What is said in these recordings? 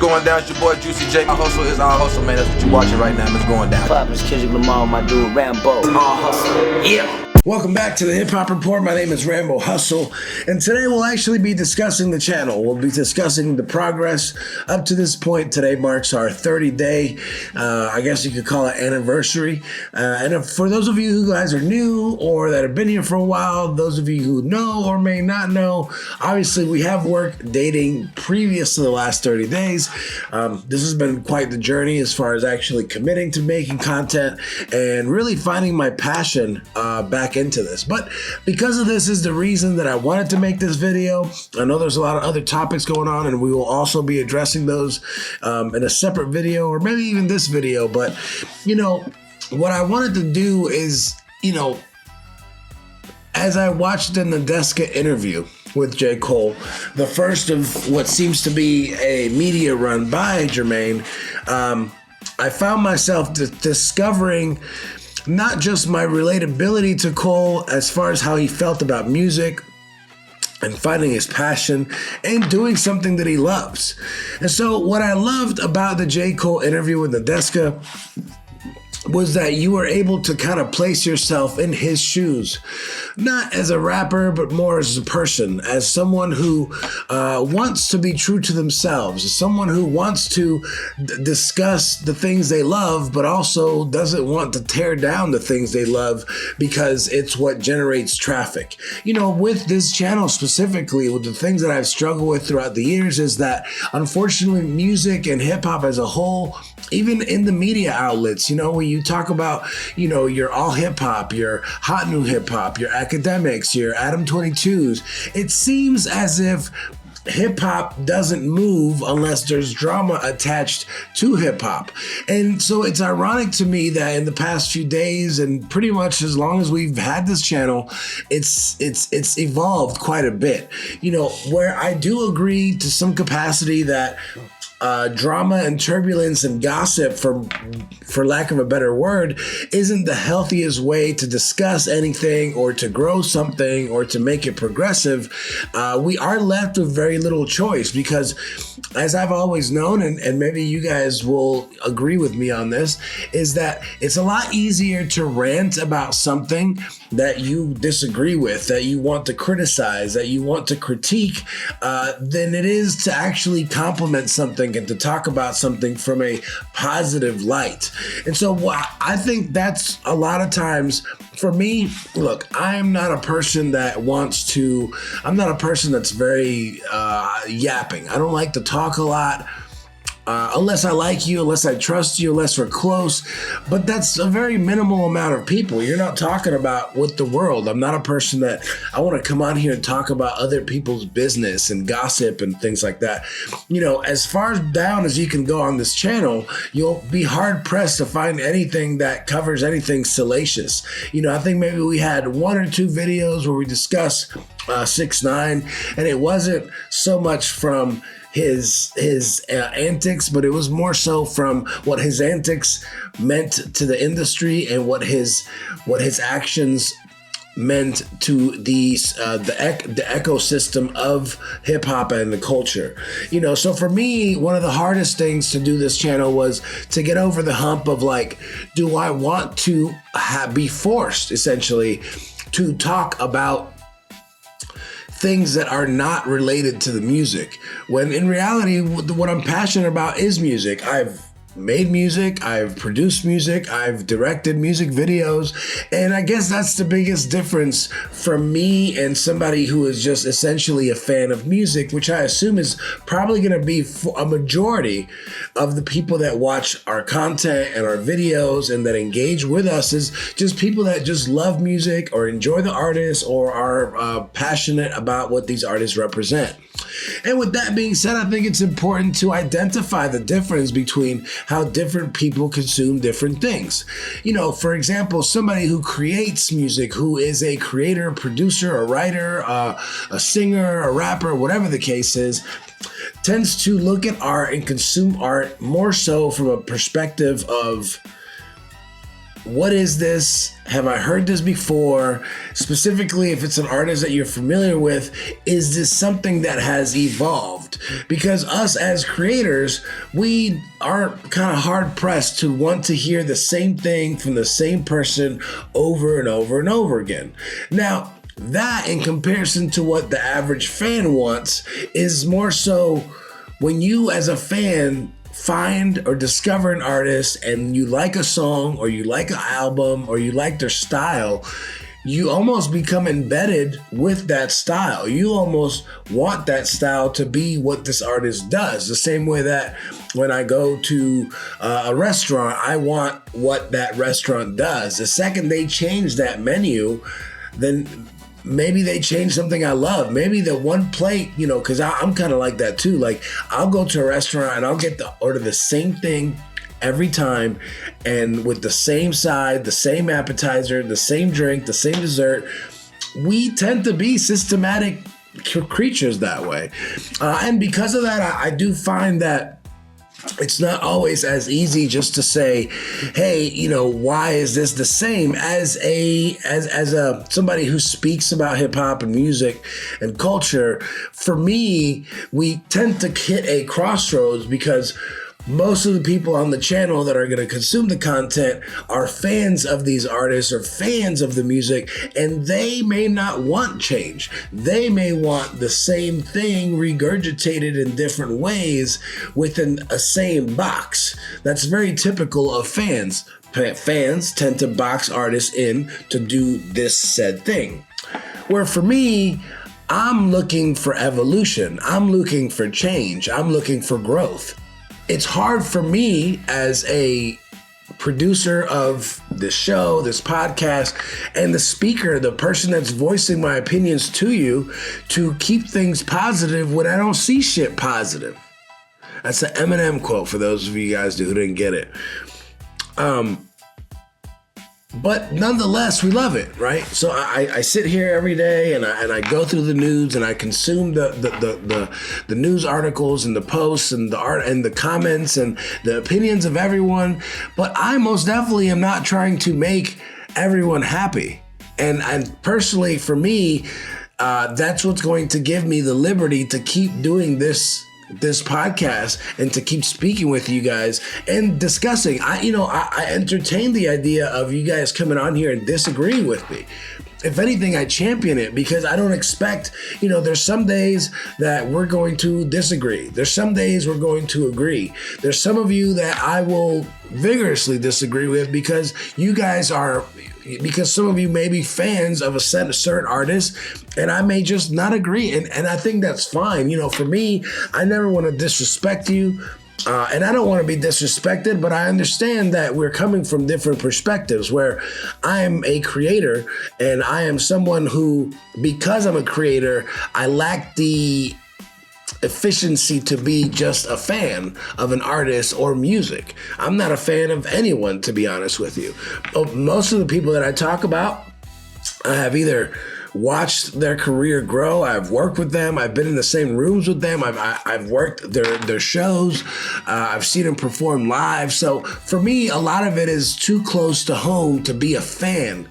Going down, it's your boy Juicy J. Our hustle is our hustle, man. That's what you're watching right now. It's going down. Poppin's Kendrick Lamar, my dude Rambo. All hustle. Yeah. Welcome back to the Hip Hop Report. My name is Rambo Hustle, and today we'll actually be discussing the channel. We'll be discussing the progress up to this point. Today marks our 30-day, I guess you could call it anniversary. And for those of you who guys are new or that have been here for a while, those of you who know or may not know, obviously we have work dating previous to the last 30 days. This has been quite the journey as far as actually committing to making content and really finding my passion back into this. But because of this is the reason that I wanted to make this video. I know there's a lot of other topics going on, and we will also be addressing those in a separate video or maybe even this video. But you know, what I wanted to do is, you know, as I watched the Nadeska interview with J. Cole, the first of what seems to be a media run by Jermaine, I found myself discovering not just my relatability to Cole as far as how he felt about music and finding his passion and doing something that he loves. And so what I loved about the J. Cole interview with Nadeska was that you were able to kind of place yourself in his shoes, not as a rapper, but more as a person, as someone who wants to be true to themselves, as someone who wants to discuss the things they love, but also doesn't want to tear down the things they love because it's what generates traffic. You know, with this channel specifically, with the things that I've struggled with throughout the years is that unfortunately music and hip hop as a whole, even in the media outlets, you know, when you talk about, you know, your all hip hop, your hot new hip hop, your academics, your Adam 22s, it seems as if hip hop doesn't move unless there's drama attached to hip hop. And so it's ironic to me that in the past few days and pretty much as long as we've had this channel, it's evolved quite a bit. You know, where I do agree to some capacity that drama and turbulence and gossip, for lack of a better word, isn't the healthiest way to discuss anything or to grow something or to make it progressive. We are left with very little choice because, as I've always known, and maybe you guys will agree with me on this, is that it's a lot easier to rant about something that you disagree with, that you want to criticize, that you want to critique, than it is to actually compliment something and to talk about something from a positive light. And so I think that's a lot of times for me. Look, I'm not a person that I'm not a person that's very yapping. I don't like to talk a lot. Unless I like you, unless I trust you, unless we're close. But that's a very minimal amount of people. You're not talking about with the world. I'm not a person that I want to come on here and talk about other people's business and gossip and things like that. You know, as far down as you can go on this channel, you'll be hard pressed to find anything that covers anything salacious. You know, I think maybe we had one or two videos where we discussed 6ix9ine, and it wasn't so much from his antics, but it was more so from what his antics meant to the industry and what his actions meant to the ecosystem of hip hop and the culture. You know, so for me, one of the hardest things to do this channel was to get over the hump of like, do I want to be forced essentially to talk about things that are not related to the music, when in reality what I'm passionate about is music. I've made music, I've produced music, I've directed music videos, and I guess that's the biggest difference from me and somebody who is just essentially a fan of music, which I assume is probably going to be a majority of the people that watch our content and our videos and that engage with us, is just people that just love music or enjoy the artists or are passionate about what these artists represent. And with that being said, I think it's important to identify the difference between how different people consume different things. You know, for example, somebody who creates music, who is a creator, producer, a writer, a singer, a rapper, whatever the case is, tends to look at art and consume art more so from a perspective of what is this? Have I heard this before? Specifically, if it's an artist that you're familiar with, is this something that has evolved? Because us as creators, we are kind of hard pressed to want to hear the same thing from the same person over and over and over again. Now, that in comparison to what the average fan wants is more so when you as a fan find or discover an artist and you like a song or you like an album or you like their style, you almost become embedded with that style. You almost want that style to be what this artist does. The same way that when I go to a restaurant, I want what that restaurant does. The second they change that menu, then maybe they change something I love. Maybe the one plate, because I'm kind of like that too. Like, I'll go to a restaurant and I'll order the same thing every time, and with the same side, the same appetizer, the same drink, the same dessert. We tend to be systematic creatures that way. And because of that, I do find that it's not always as easy just to say, hey, why is this the same? As somebody who speaks about hip hop and music and culture, for me, we tend to hit a crossroads because most of the people on the channel that are going to consume the content are fans of these artists or fans of the music, and they may not want change. They may want the same thing regurgitated in different ways within a same box. That's very typical of fans. Fans tend to box artists in to do this said thing. Where for me, I'm looking for evolution. I'm looking for change. I'm looking for growth. It's hard for me as a producer of this show, this podcast, and the speaker, the person that's voicing my opinions to you, to keep things positive when I don't see shit positive. That's an Eminem quote for those of you guys who didn't get it. But nonetheless, we love it, right? So I sit here every day and I go through the news and I consume the news articles and the posts and the art and the comments and the opinions of everyone. But I most definitely am not trying to make everyone happy. And personally, for me, that's what's going to give me the liberty to keep doing this podcast and to keep speaking with you guys and discussing. I entertain the idea of you guys coming on here and disagreeing with me. If anything, I champion it because I don't expect, there's some days that we're going to disagree. There's some days we're going to agree. There's some of you that I will vigorously disagree with because some of you may be fans of a certain artist and I may just not agree. And I think that's fine. For me, I never want to disrespect you. And I don't want to be disrespected, but I understand that we're coming from different perspectives where I am a creator and I am someone who, because I'm a creator, I lack the efficiency to be just a fan of an artist or music. I'm not a fan of anyone, to be honest with you. Most of the people that I talk about, I have either watched their career grow, I've worked with them, I've been in the same rooms with them, I've worked their shows, I've seen them perform live. So for me, a lot of it is too close to home to be a fan.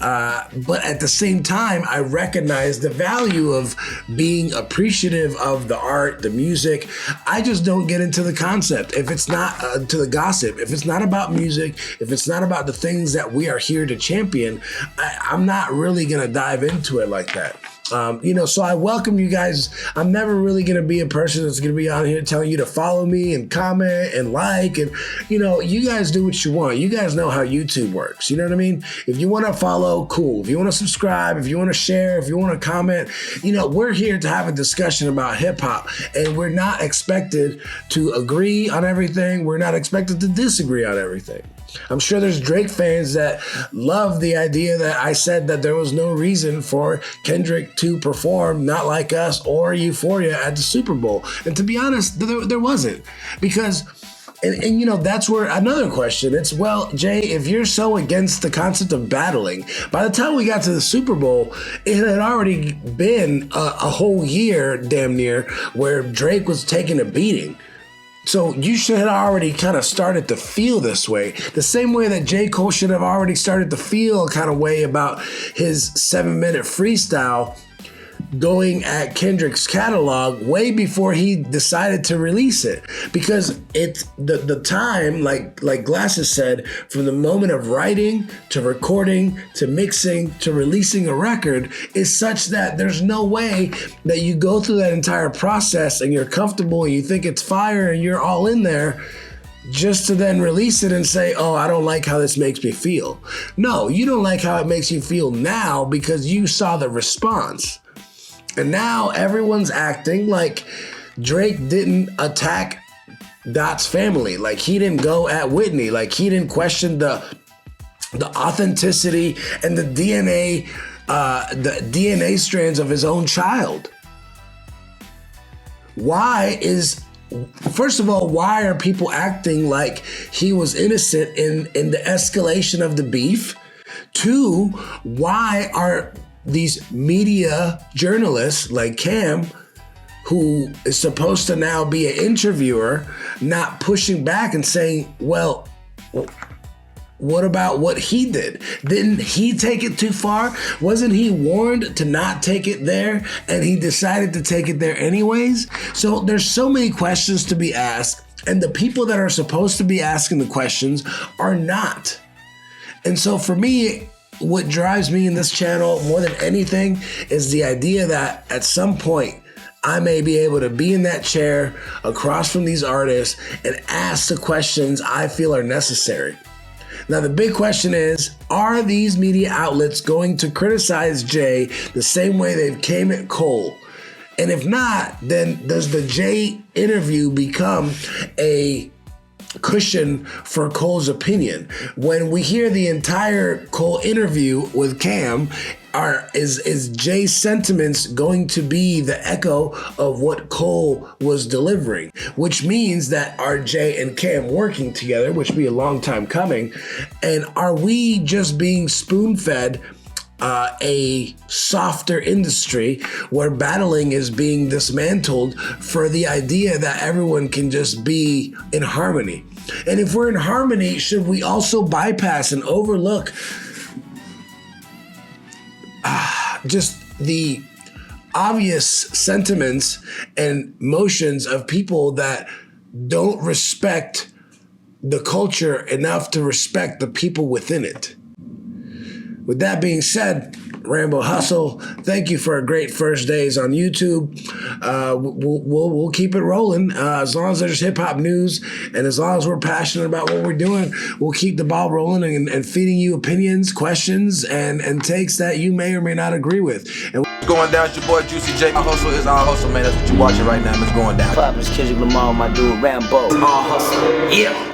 But at the same time, I recognize the value of being appreciative of the art, the music. I just don't get into the concept. If it's not to the gossip, if it's not about music, if it's not about the things that we are here to champion, I'm not really going to dive into it like that. So I welcome you guys. I'm never really going to be a person that's going to be on here telling you to follow me and comment and like, and, you guys do what you want. You guys know how YouTube works. You know what I mean? If you want to follow, cool. If you want to subscribe, if you want to share, if you want to comment, we're here to have a discussion about hip hop, and we're not expected to agree on everything. We're not expected to disagree on everything. I'm sure there's Drake fans that love the idea that I said that there was no reason for Kendrick to perform Not Like Us or Euphoria at the Super Bowl. And to be honest, there wasn't. Because, and that's where another question, it's, well, Jay, if you're so against the concept of battling, by the time we got to the Super Bowl, it had already been a whole year, damn near, where Drake was taking a beating. So you should have already kind of started to feel this way. The same way that J. Cole should have already started to feel kind of way about his 7-minute freestyle going at Kendrick's catalog way before he decided to release it. Because it's the time, like Glasses said, from the moment of writing to recording to mixing to releasing a record is such that there's no way that you go through that entire process and you're comfortable and you think it's fire and you're all in there just to then release it and say, oh, I don't like how this makes me feel. No, you don't like how it makes you feel now because you saw the response. And now everyone's acting like Drake didn't attack Dot's family. Like he didn't go at Whitney. Like he didn't question the authenticity and the DNA strands of his own child. First of all, why are people acting like he was innocent in the escalation of the beef? 2, why are these media journalists like Cam, who is supposed to now be an interviewer, not pushing back and saying, well, what about what he did? Didn't he take it too far? Wasn't he warned to not take it there and he decided to take it there anyways? So there's so many questions to be asked, and the people that are supposed to be asking the questions are not. And so for me, what drives me in this channel more than anything is the idea that at some point I may be able to be in that chair across from these artists and ask the questions I feel are necessary. Now, the big question is, are these media outlets going to criticize Jay the same way they came at Cole? And if not, then does the Jay interview become a cushion for Cole's opinion? When we hear the entire Cole interview with Cam, is Jay's sentiments going to be the echo of what Cole was delivering? Which means that are Jay and Cam working together, which would be a long time coming, and are we just being spoon-fed a softer industry where battling is being dismantled for the idea that everyone can just be in harmony? And if we're in harmony, should we also bypass and overlook just the obvious sentiments and motions of people that don't respect the culture enough to respect the people within it? With that being said, Rambo Hustle, thank you for a great first days on YouTube. We'll keep it rolling as long as there's hip hop news, and as long as we're passionate about what we're doing, we'll keep the ball rolling and feeding you opinions, questions, and takes that you may or may not agree with. And Going down, it's your boy Juicy J. Our hustle is our hustle, man. That's what you're watching right now. It's going down. Poppin', Kendrick Lamar, my dude Rambo. All hustle. Yeah.